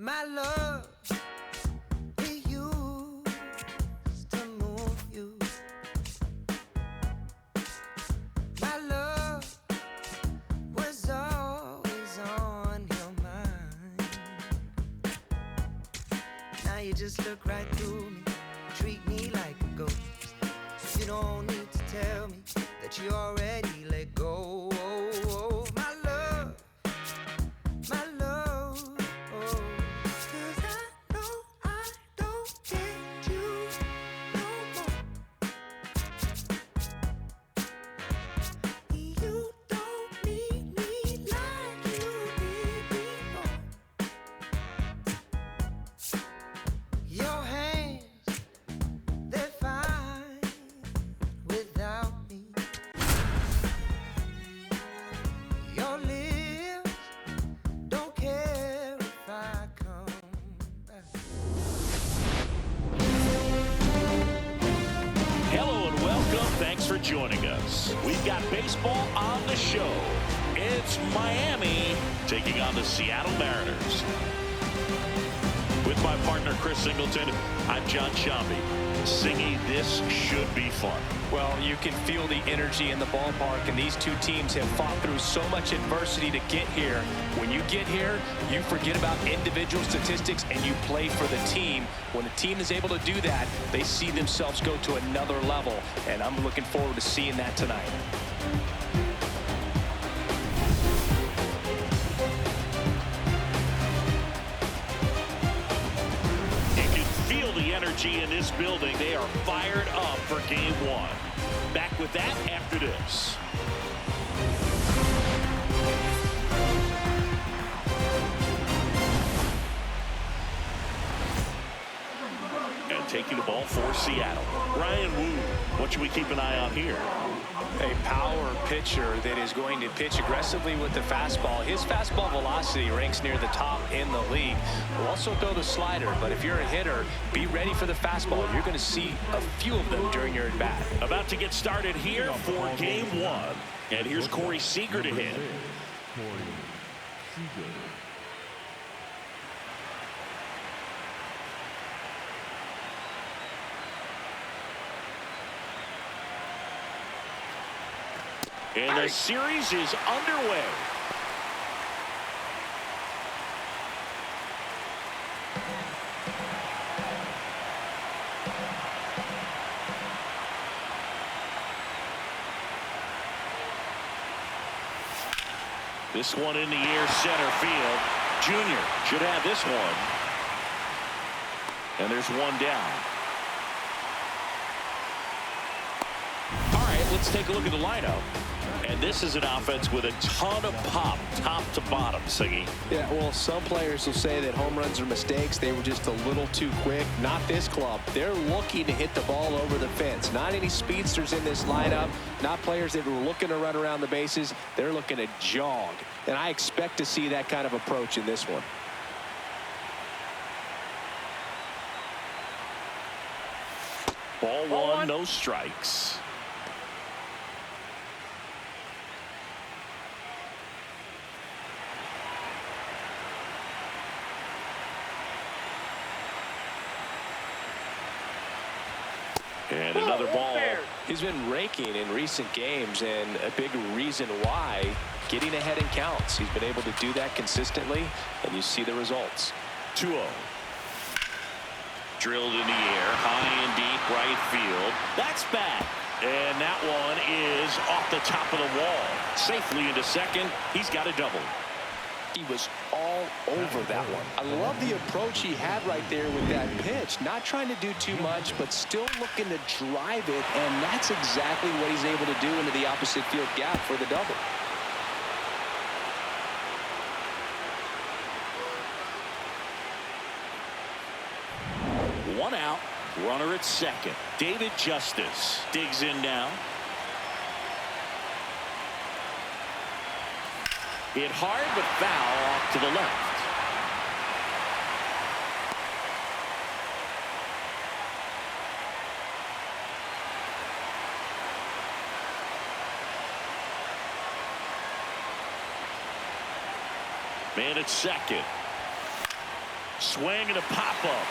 My love, it used to move you. My love was always on your mind. Now you just look right through me, treat me like a ghost. You don't need to tell me that you already let go. My love, my love. Cause I know I don't get you no more. You don't need me like you did before. Your hands, they're fine without me. Your lips don't care if I come back. Hello and welcome. Thanks for joining us. We've got baseball on the show. It's Miami taking on the Seattle Mariners. With my partner, Chris Singleton, I'm John Shambi. Singy, this should be fun. Well, you can feel the energy in the ballpark, and these two teams have fought through so much adversity to get here. When you get here, you forget about individual statistics and you play for the team. When a team is able to do that, they see themselves go to another level, and I'm looking forward to seeing that tonight. Feel the energy in this building. They are fired up for game one. Back with that after this. And taking the ball for Seattle, Ryan Wu. What should we keep an eye on here? A power pitcher that is going to pitch aggressively with the fastball. His fastball velocity ranks near the top in the league. Will also throw the slider, but if you're a hitter, be ready for the fastball. You're going to see a few of them during your at-bat. About to get started here for game one. And here's Corey Seager to hit. And the series is underway. This one in the air, center field. Junior should have this one. And there's one down. All right, let's take a look at the lineup. And this is an offense with a ton of pop, top to bottom, Siggy. Yeah, well, some players will say that home runs are mistakes. They were just a little too quick. Not this club. They're looking to hit the ball over the fence. Not any speedsters in this lineup. Not players that were looking to run around the bases. They're looking to jog. And I expect to see that kind of approach in this one. Ball one, no strikes. And another ball. He's been raking in recent games, and a big reason why, getting ahead in counts. He's been able to do that consistently, and you see the results. 2-0. Drilled in the air, high and deep, right field. That's back. And that one is off the top of the wall. Safely into second. He's got a double. He was all over that one. I love the approach he had right there with that pitch. Not trying to do too much, but still looking to drive it, and that's exactly what he's able to do into the opposite field gap for the double. One out, runner at second. David Justice digs in now. Hit hard, but foul off to the left. Man at second. Swing and a pop-up.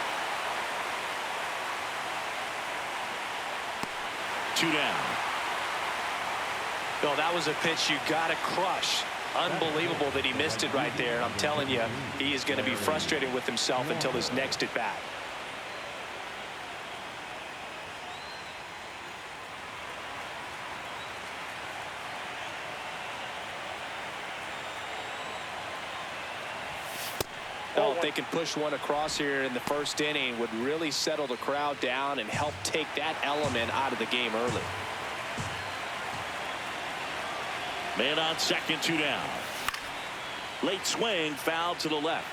2 down. No, that was a pitch you got to crush. Unbelievable that he missed it right there. I'm telling you, he is going to be frustrated with himself until his next at bat. Oh, if they can push one across here in the first inning, would really settle the crowd down and help take that element out of the game early. Man on second, 2 down. Late swing, foul to the left.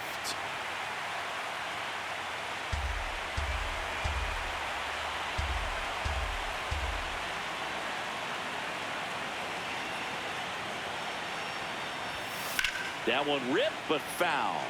That one ripped, but foul.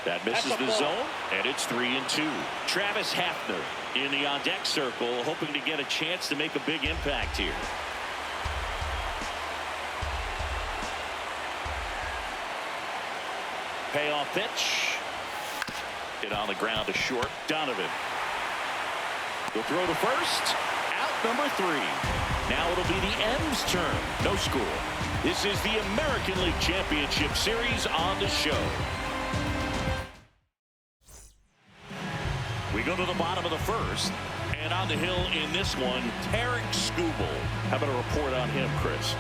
That misses the zone, and it's 3-2. Travis Hafner in the on-deck circle, hoping to get a chance to make a big impact here. Payoff pitch. Hit on the ground to short. Donovan. He'll throw to first. Out number 3. Now it'll be the M's turn. No score. This is the American League Championship Series on the show. We go to the bottom of the first, and on the hill in this one, Tarek Skubal. How about a report on him, Chris?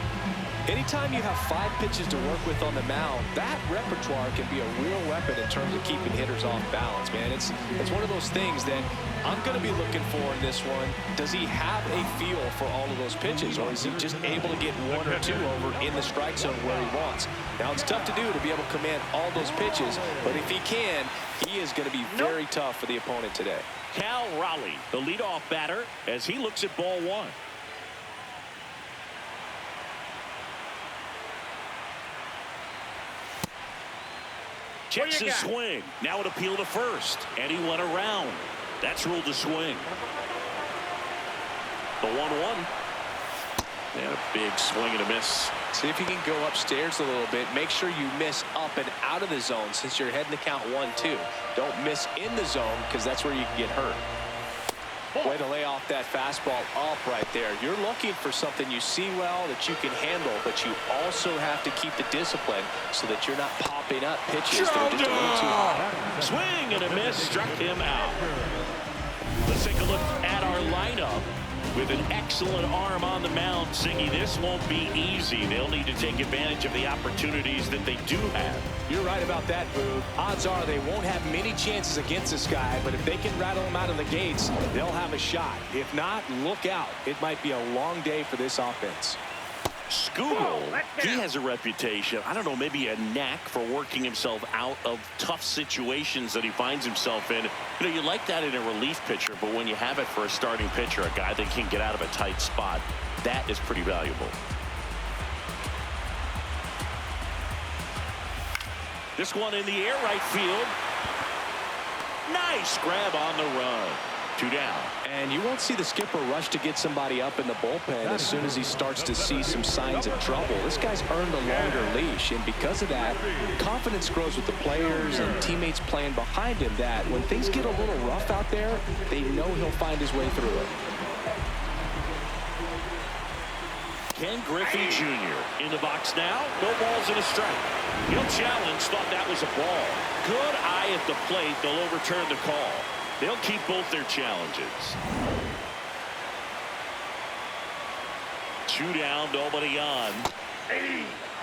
Anytime you have 5 pitches to work with on the mound, that repertoire can be a real weapon in terms of keeping hitters off balance, man. It's one of those things that I'm going to be looking for in this one. Does he have a feel for all of those pitches, or is he just able to get 1 or 2 over in the strike zone where he wants? Now, it's tough to do to be able to command all those pitches, but if he can, he is going to be very tough for the opponent today. Cal Raleigh, the leadoff batter, as he looks at ball 1. Checks his swing. Now it appeal to first, and he went around. That's ruled a swing. The 1-1. And a big swing and a miss. See if you can go upstairs a little bit. Make sure you miss up and out of the zone since you're heading to count 1-2. Don't miss in the zone because that's where you can get hurt. Way to lay off that fastball up right there. You're looking for something you see well that you can handle, but you also have to keep the discipline so that you're not popping up pitches that are just a little too high. Swing and a miss, struck him out. Let's take a look at our lineup. With an excellent arm on the mound, Singy, this won't be easy. They'll need to take advantage of the opportunities that they do have. You're right about that, Boog. Odds are they won't have many chances against this guy, but if they can rattle him out of the gates, they'll have a shot. If not, look out. It might be a long day for this offense. Skubal, he has a reputation, I don't know, maybe a knack for working himself out of tough situations that he finds himself in. You know, you like that in a relief pitcher, but when you have it for a starting pitcher, a guy that can get out of a tight spot, that is pretty valuable. This one in the air, right field. Nice grab on the run. 2 down. And you won't see the skipper rush to get somebody up in the bullpen as soon as he starts to see some signs of trouble. This guy's earned a longer leash, and because of that, confidence grows with the players and teammates playing behind him that when things get a little rough out there, they know he'll find his way through it. Ken Griffey Jr. in the box now. No balls and a strike. He'll challenge, thought that was a ball. Good eye at the plate. They'll overturn the call. They'll keep both their challenges. 2 down, nobody on.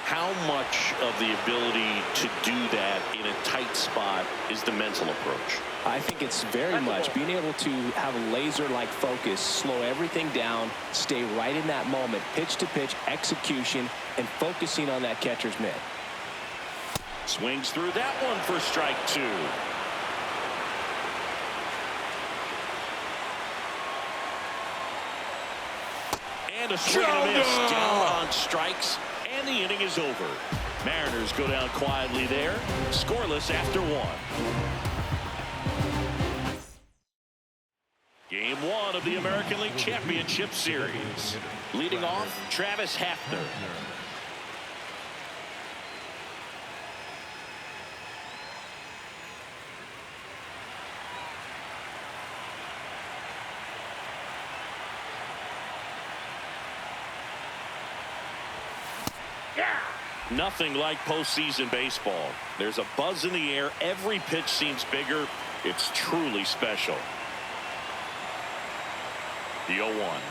How much of the ability to do that in a tight spot is the mental approach? I think it's very much being able to have a laser-like focus, slow everything down, stay right in that moment, pitch-to-pitch execution, and focusing on that catcher's mitt. Swings through that one for strike 2. And And a swing and a miss. Down on strikes, and the inning is over. Mariners go down quietly there, scoreless after one. Game one of the American League Championship Series. Leading off, Travis Hafner. Nothing like postseason baseball. There's a buzz in the air. Every pitch seems bigger. It's truly special. The 0-1.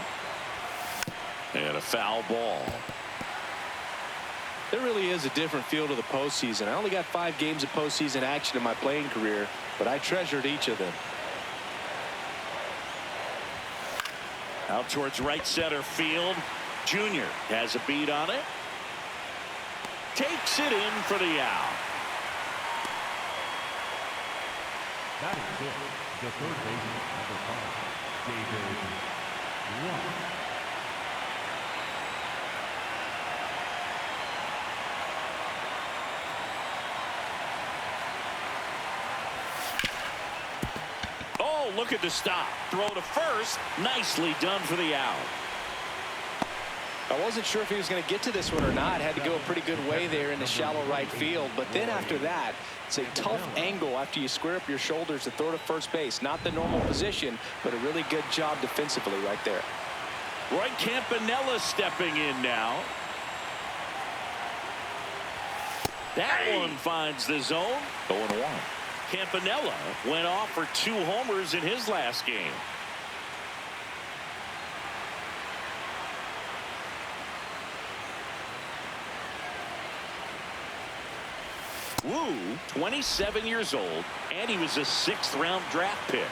And a foul ball. There really is a different feel to the postseason. I only got 5 games of postseason action in my playing career, but I treasured each of them. Out towards right center field. Junior has a beat on it. Takes it in for the out. That is it. The third baseman, number 5, David Wright. Oh, look at the stop. Throw to first. Nicely done for the out. I wasn't sure if he was going to get to this one or not. Had to go a pretty good way there in the shallow right field. But then after that, it's a tough angle after you square up your shoulders to throw to first base. Not the normal position, but a really good job defensively right there. Roy Campanella stepping in now. That one finds the zone. 0-1. Campanella went off for 2 homers in his last game. Wu, 27 years old, and he was a 6th-round draft pick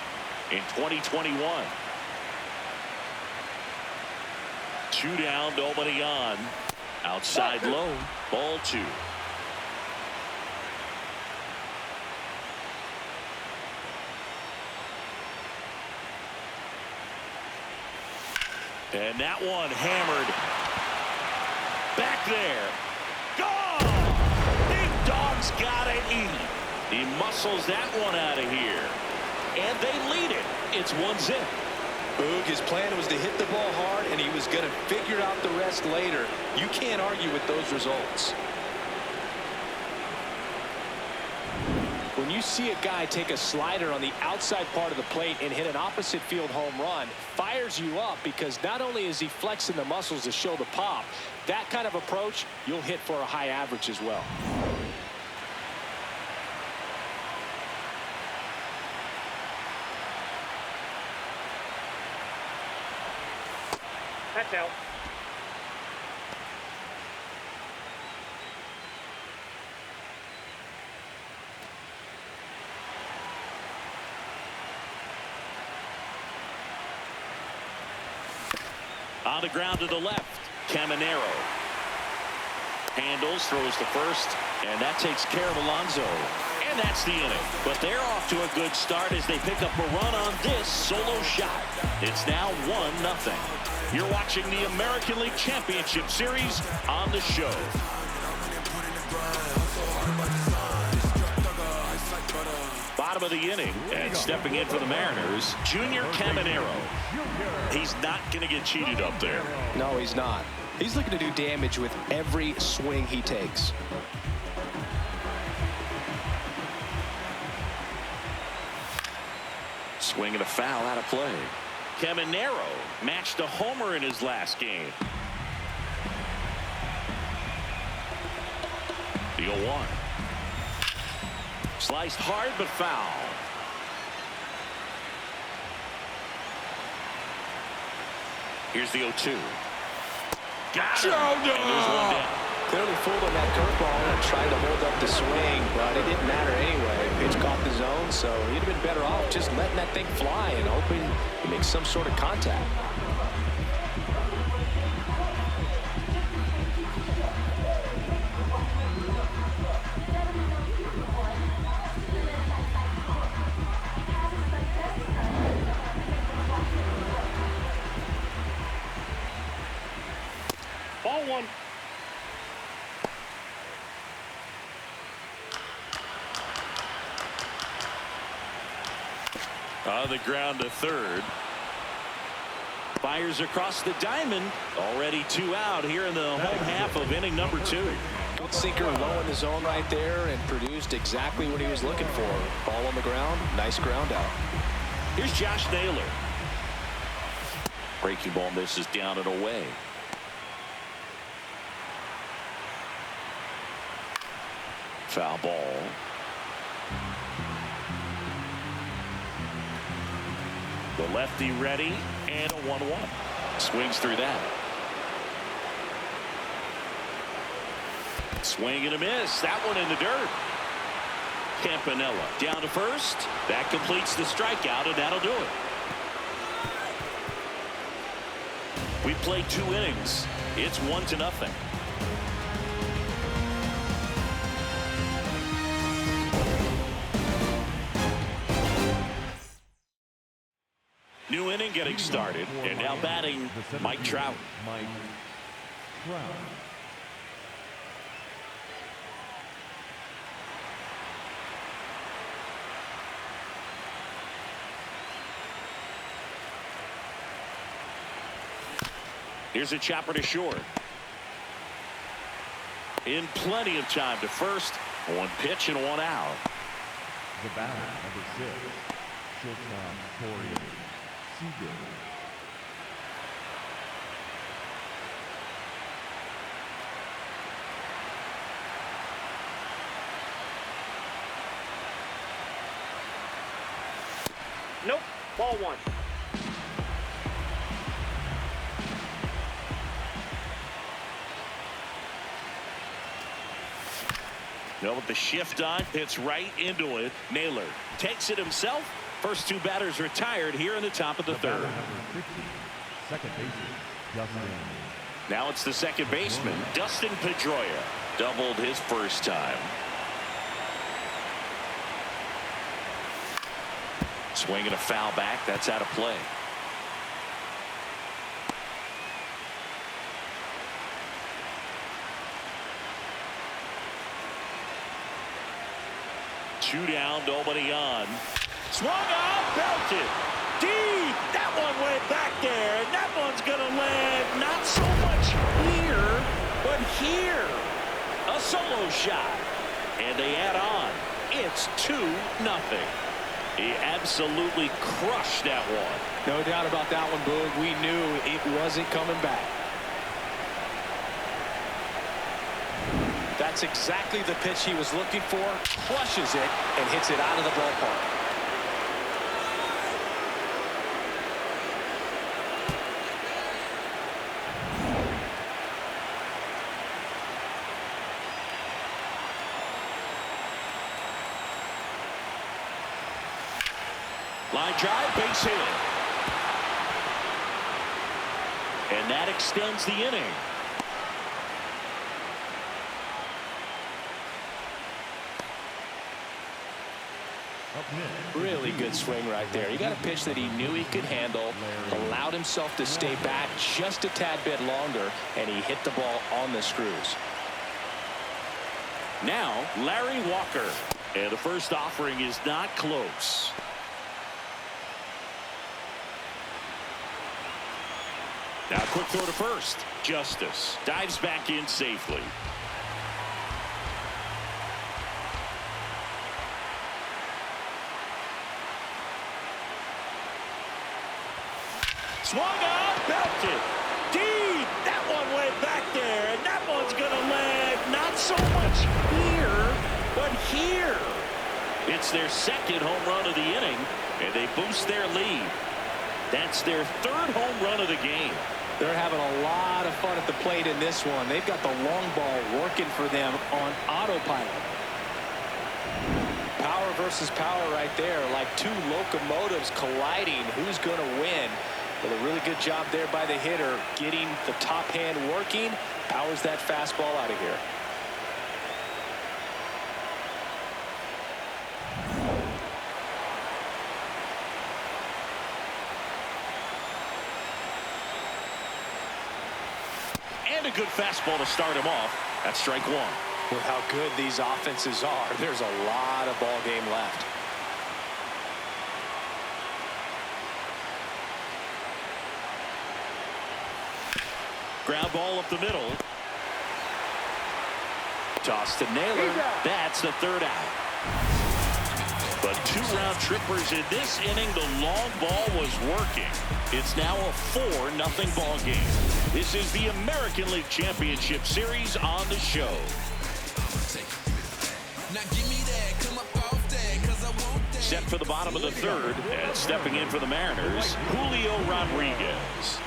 in 2021. 2 down, nobody on. Outside low, ball 2. And that one hammered. Back there. Gone! Big Dog's got to eat. He muscles that one out of here. And they lead it. It's 1-0. Boog, his plan was to hit the ball hard, and he was going to figure out the rest later. You can't argue with those results. When you see a guy take a slider on the outside part of the plate and hit an opposite field home run, fires you up, because not only is he flexing the muscles to show the pop, that kind of approach, you'll hit for a high average as well. That's out. On the ground to the left, Caminero handles, throws to first, and that takes care of Alonso. And that's the inning. But they're off to a good start as they pick up a run on this solo shot. It's now 1-0. You're watching the American League Championship Series on the show. Bottom of the inning, and stepping in for the Mariners, Junior Caminero. He's not going to get cheated up there. No, he's not. He's looking to do damage with every swing he takes. Swing and a foul out of play. Caminero matched a homer in his last game. The 0-1. Sliced hard but foul. Here's the 0-2. Got him. And there's one down. Clearly fooled on that curveball and tried to hold up the swing, but it didn't matter anyway. Pitch caught the zone, so he'd have been better off just letting that thing fly and hoping he makes some sort of contact. On the ground to third. Fires across the diamond. Already 2 out here in the home half of inning number 2. Good sinker low in the zone right there and produced exactly what he was looking for. Ball on the ground. Nice ground out. Here's Josh Naylor. Breaking ball misses down and away. Foul ball. The lefty ready, and a 1-1. Swings through that. Swing and a miss. That one in the dirt. Campanella down to first. That completes the strikeout, and that'll do it. We played 2 innings. It's 1-0. New inning getting started, and now batting Mike Trout. Here's a chopper to short. In plenty of time to first. 1 pitch and 1 out. The batter, number 6, shortstop Corey Seager. Nope, ball 1. Now with the shift on, hits right into it. Naylor takes it himself. First 2 batters retired here in the top of the third. Number 50, second baseman, Dustin. Now it's the second baseman, Dustin Pedroia. Doubled his first time. Swinging a foul back. That's out of play. Two down, nobody on. Swung on, belted. Deep. That one went back there, and that one's going to land not so much here, but here. A solo shot. And they add on. It's 2-0. He absolutely crushed that one. No doubt about that one, Boog. We knew it wasn't coming back. That's exactly the pitch he was looking for. Flushes it and hits it out of the ballpark. Line drive, base hit. And that extends the inning. Really good swing right there. He got a pitch that he knew he could handle, allowed himself to stay back just a tad bit longer, and he hit the ball on the screws. Now, Larry Walker. And the first offering is not close. Now, quick throw to first. Justice dives back in safely. Swung on, belted. Deep. That one went back there, and that one's going to land not so much here, but here. It's their second home run of the inning, and they boost their lead. That's their 3rd home run of the game. They're having a lot of fun at the plate in this one. They've got the long ball working for them on autopilot. Power versus power right there, like 2 locomotives colliding. Who's going to win? But a really good job there by the hitter, getting the top hand working. Powers that fastball out of here. And a good fastball to start him off. That's strike 1. With how good these offenses are, there's a lot of ball game left. Ground ball up the middle. Toss to Naylor. That's the third out. But 2 round trippers in this inning. The long ball was working. It's now a 4-0 ball game. This is the American League Championship Series on the show. Set for the bottom of the third, and stepping in for the Mariners, Julio Rodriguez.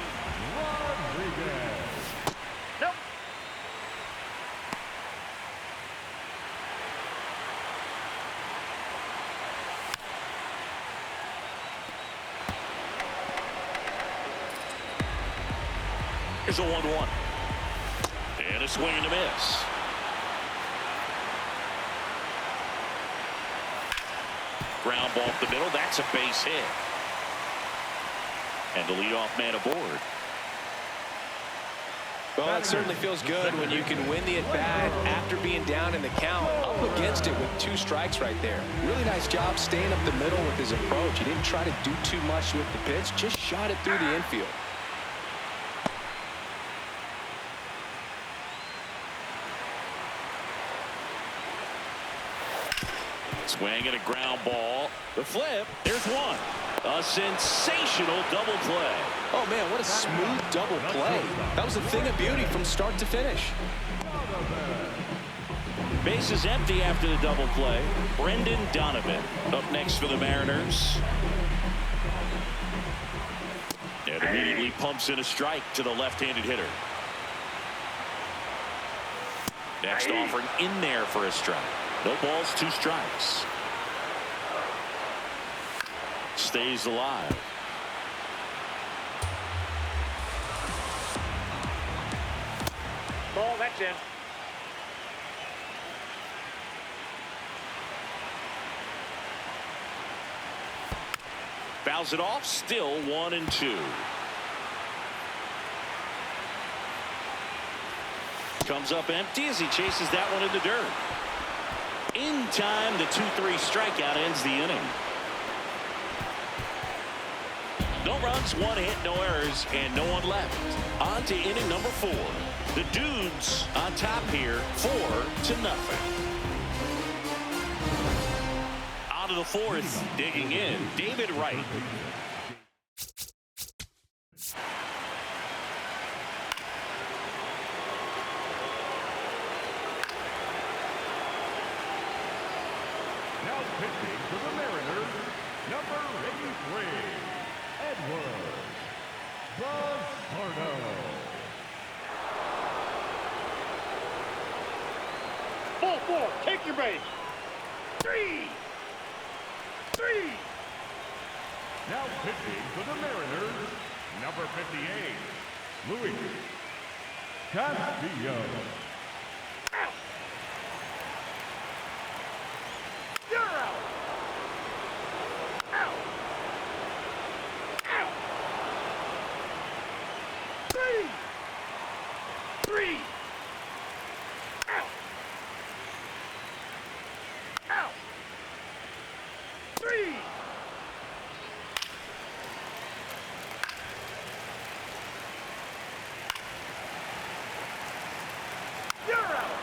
Nope. Here's a 1-1. And a swing and a miss. Ground ball up the middle. That's a base hit. And the leadoff man aboard. Well, it certainly feels good when you can win the at-bat after being down in the count, up against it with 2 strikes right there. Really nice job staying up the middle with his approach. He didn't try to do too much with the pitch, just shot it through the infield. Swing and a ground ball. The flip. There's one. A sensational double play. Oh, man, what a smooth double play. That was a thing of beauty from start to finish. Base is empty after the double play. Brendan Donovan up next for the Mariners. And immediately pumps in a strike to the left-handed hitter. Next offering in there for a strike. No balls, 2 strikes. Stays alive. Ball, that's in. Fouls it off. Still 1-2. Comes up empty as he chases that one in the dirt. In time, the 2-3 strikeout ends the inning. No runs, 1 hit, no errors, and no one left. On to inning number 4. The Dudes on top here, 4-0. Out of the 4th, digging in, David Wright. Now pitching for the Mariners, number 83, Edward Bazardo. Ball 4, take your base. 3. Now pitching for the Mariners, number 58, Luis Castillo. Out. You're out. Out. Out. 3. Out. Out. 3. You're out.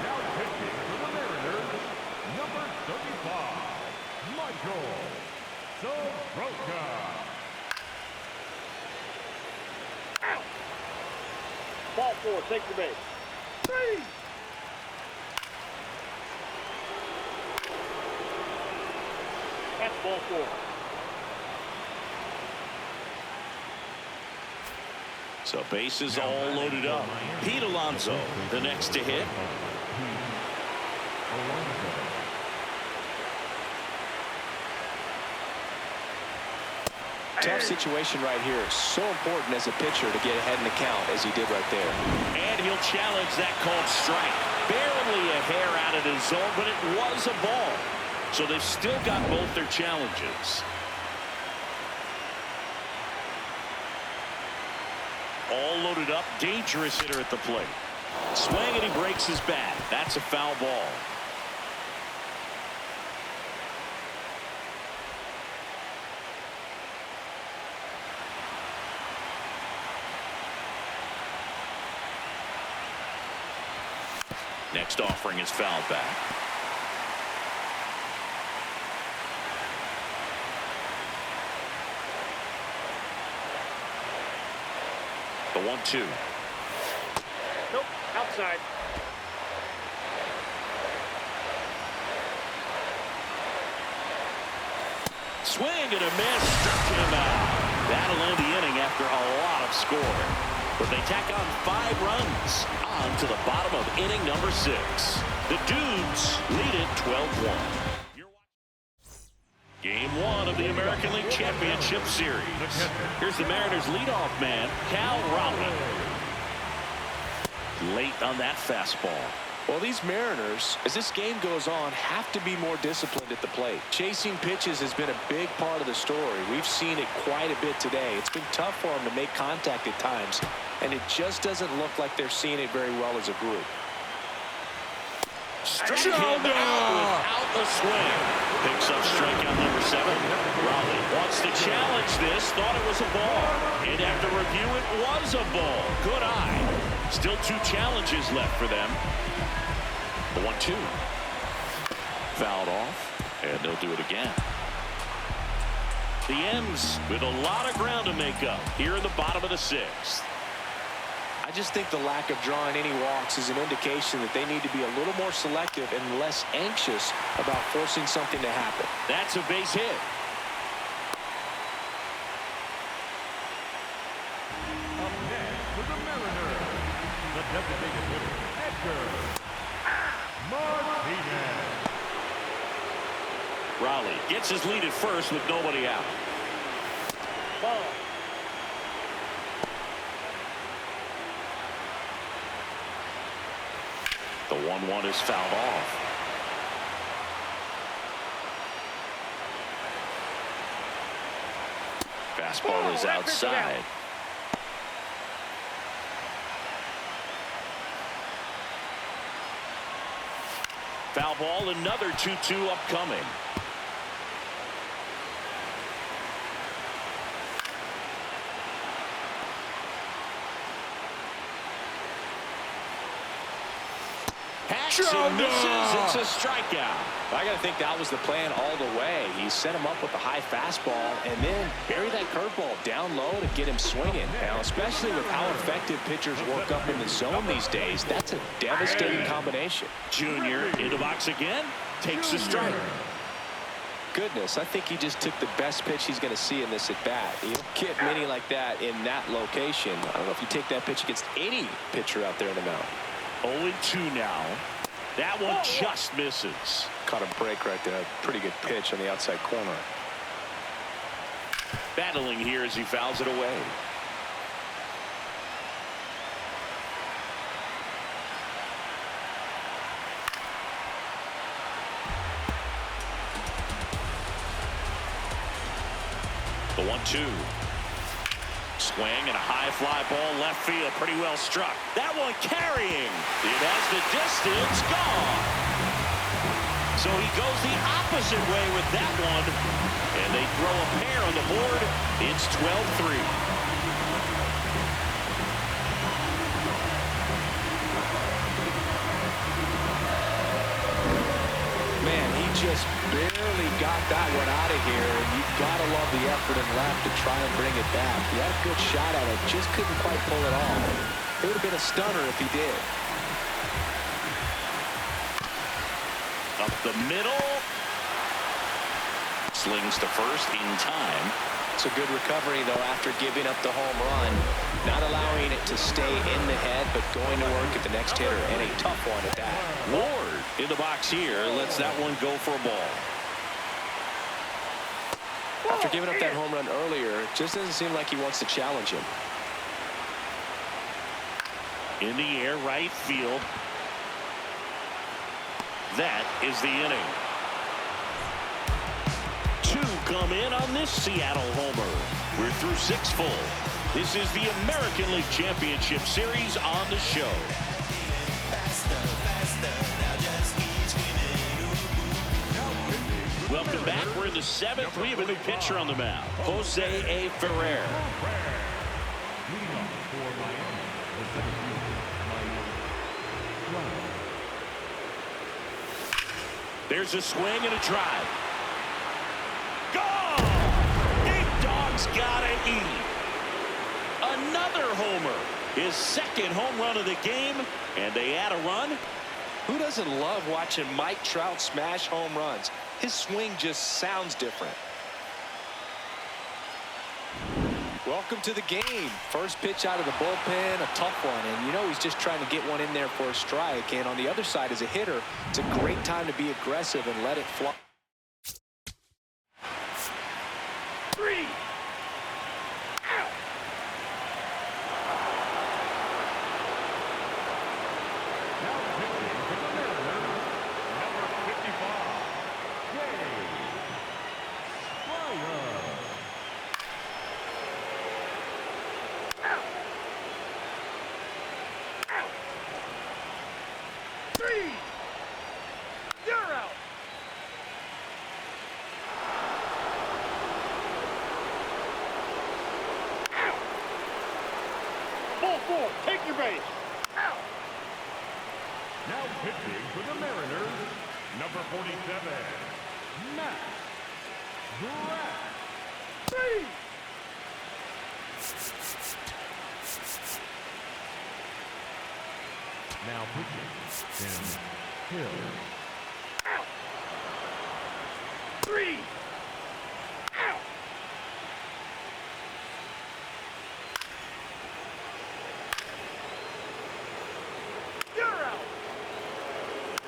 Now pitching for the Mariners, number 35, Michael Soroka. Out. Ball 4, take your base. 3. That's ball 4. So bases all loaded up. Pete Alonso, the next to hit. Tough situation right here. So important as a pitcher to get ahead in the count as he did right there. And he'll challenge that called strike. Barely a hair out of the zone, but it was a ball. So they've still got both their challenges. All loaded up. Dangerous hitter at the plate. Swing and he breaks his bat. That's a foul ball. Next offering is fouled back. The 1-2. Nope, outside. Swing and a miss. Struck him out. That'll end the inning after a lot of scoring. But they tack on 5 runs on to the bottom of inning number 6. The Dudes lead it 12-1. Game 1 of the American League Championship Series. Here's the Mariners leadoff man, Cal Raleigh. Late on that fastball. Well, these Mariners, as this game goes on, have to be more disciplined at the plate. Chasing pitches has been a big part of the story. We've seen it quite a bit today. It's been tough for them to make contact at times, and it just doesn't look like they're seeing it very well as a group. Struck him out without a swing. Picks up strikeout number 7. Raleigh wants to challenge this. Thought it was a ball. And after review, it was a ball. Good eye. Still 2 challenges left for them. The 1-2. Fouled off. And they'll do it again. The M's with a lot of ground to make up here in the bottom of the 6th. I just think the lack of drawing any walks is an indication that they need to be a little more selective and less anxious about forcing something to happen. That's a base hit. Up next for the Mariners, the designated hitter, Edgar Martinez. Raleigh gets his lead at first with nobody out. Ball. The 1-1 is fouled off. Fastball is outside. Foul ball, another 2-2 upcoming. And misses. It's a strikeout. I got to think that was the plan all the way. He set him up with a high fastball and then bury that curveball down low to get him swinging. Now, especially with how effective pitchers work up in the zone these days, that's a devastating combination. Junior in the box again. Takes the strike. Goodness, I think he just took the best pitch he's going to see in this at-bat. You don't get many like that in that location. I don't know if you take that pitch against any pitcher out there in the mound. 0-2 now. That one just misses. Caught a break right there. Pretty good pitch on the outside corner. Battling here as he fouls it away. The 1-2. Swing and a high fly ball left field. Pretty well struck. That one carrying. It has the distance. Gone. So he goes the opposite way with that one. And they throw a pair on the board. It's 12-3. Man, he just barely got that one out of here. And you've got to love the effort and left to try and bring it back. He had a good shot at it. Just couldn't quite pull it off. It would have been a stunner if he did. Up the middle. Slings to first in time. It's a good recovery, though, after giving up the home run. Not allowing it to stay in the head, but going to work at the next hitter. And a tough one at that. Ward in the box here. Lets that one go for a ball. After giving up that home run earlier, it just doesn't seem like he wants to challenge him. In the air, right field. That is the inning. 2 come in on this Seattle homer. We're through 6 full. This is the American League Championship Series on the show. Welcome back. We're in the 7th. We have a new pitcher on the mound, Jose A. Ferrer. Leading off for Miami, the center fielder, Miami. There's a swing and a drive. Gone! Big Dog's gotta eat. Another homer. His second home run of the game, and they add a run. Who doesn't love watching Mike Trout smash home runs? His swing just sounds different. Welcome to the game. First pitch out of the bullpen, a tough one. And you know he's just trying to get one in there for a strike. And on the other side, as a hitter, it's a great time to be aggressive and let it fly. 3. Out. Now pitching for the Mariners, number 55, Jay Fryer. Out. Out. 3. You're out. Out. Ball 4. Take your base. Out. Now pitching for the Mariners, number 47, Matt Graff. 3. Now pitching, Tim Hill. Out. 3. Out. You're out.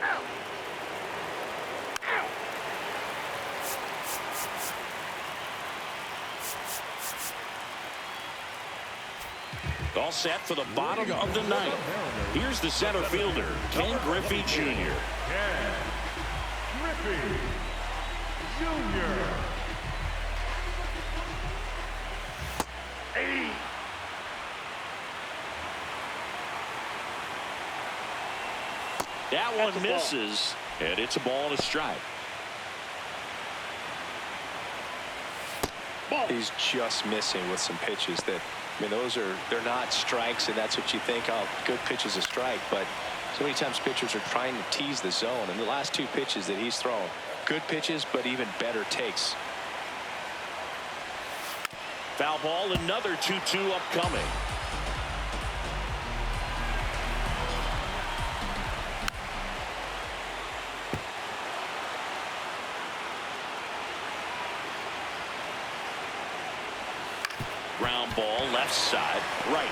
Out. Out. All set for the bottom of the 9th. Here's the center fielder, Ken Griffey Jr. Ken Griffey Jr. 80. That one misses, and it's a ball and a strike. Ball. He's just missing with some pitches that, I mean, they're not strikes, and that's what you think, oh, good pitch is a strike. But so many times pitchers are trying to tease the zone, and the last 2 pitches that he's thrown, good pitches, but even better takes. Foul ball, another 2-2 upcoming. Ground ball, left side, right.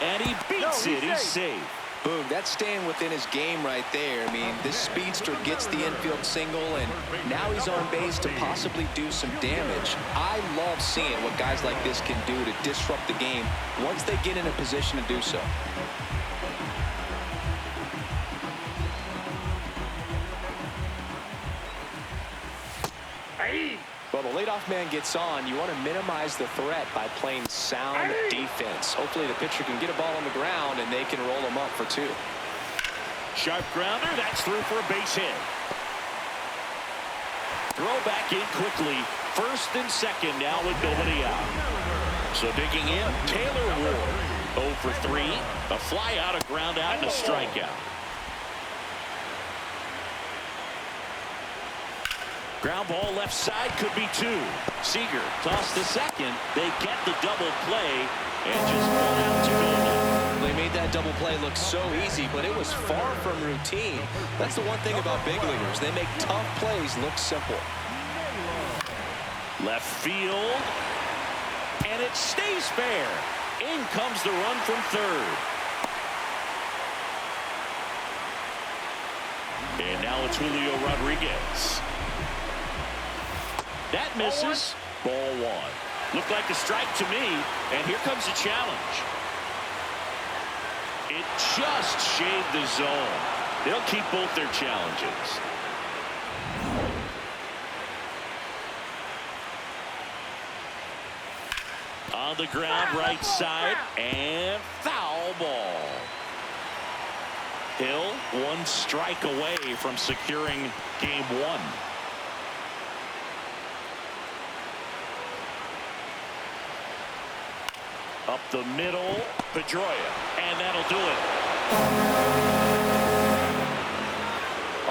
And he beats it. He's safe. Boom, that's staying within his game right there. I mean, this speedster gets the infield single, and now he's on base to possibly do some damage. I love seeing what guys like this can do to disrupt the game once they get in a position to do so. Well, the leadoff man gets on. You want to minimize the threat by playing sound defense. Hopefully the pitcher can get a ball on the ground and they can roll him up for 2. Sharp grounder, that's through for a base hit. Throw back in quickly. First and second now with nobody out. So digging in, Taylor Ward. 0 for 3. A fly out, a ground out, and a strikeout. Ground ball left side, could be 2. Seager toss to second. They get the double play and just pull out to go now. They made that double play look so easy, but it was far from routine. That's the one thing about big leaguers. They make tough plays look simple. Left field. And it stays fair. In comes the run from third. And now it's Julio Rodriguez. That misses. Ball 1. Looked like a strike to me. And here comes the challenge. It just shaved the zone. They'll keep both their challenges. On the ground, right side, and foul ball. Hill, one strike away from securing game one. Up the middle, Pedroia, and that'll do it.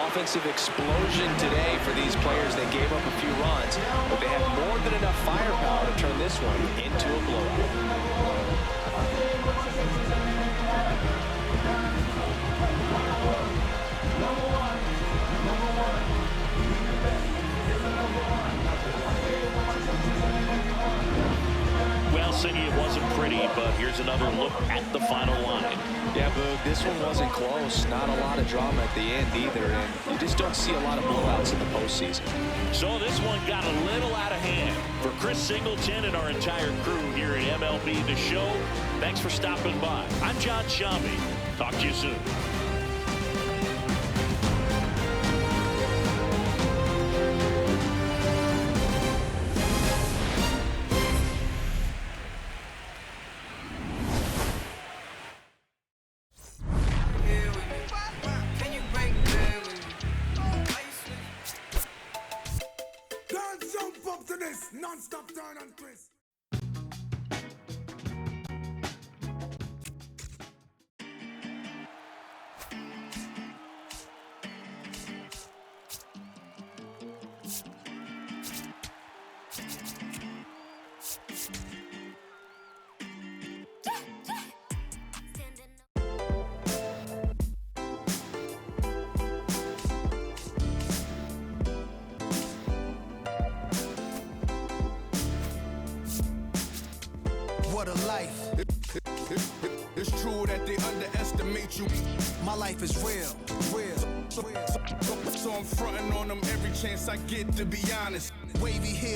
Offensive explosion today for these players. They gave up a few runs, but they had more than enough firepower to turn this one into a blowout. Well, Cindy, it wasn't pretty, but here's another look at the final line. Yeah, Boog, this one wasn't close. Not a lot of drama at the end either, and you just don't see a lot of blowouts in the postseason. So this one got a little out of hand. For Chris Singleton and our entire crew here at MLB The Show, thanks for stopping by. I'm John Shambi. Talk to you soon. Non-stop turn and twist. What a life. It's true that they underestimate you. My life is real. So I'm fronting on them every chance I get, to be honest. Wavy hair,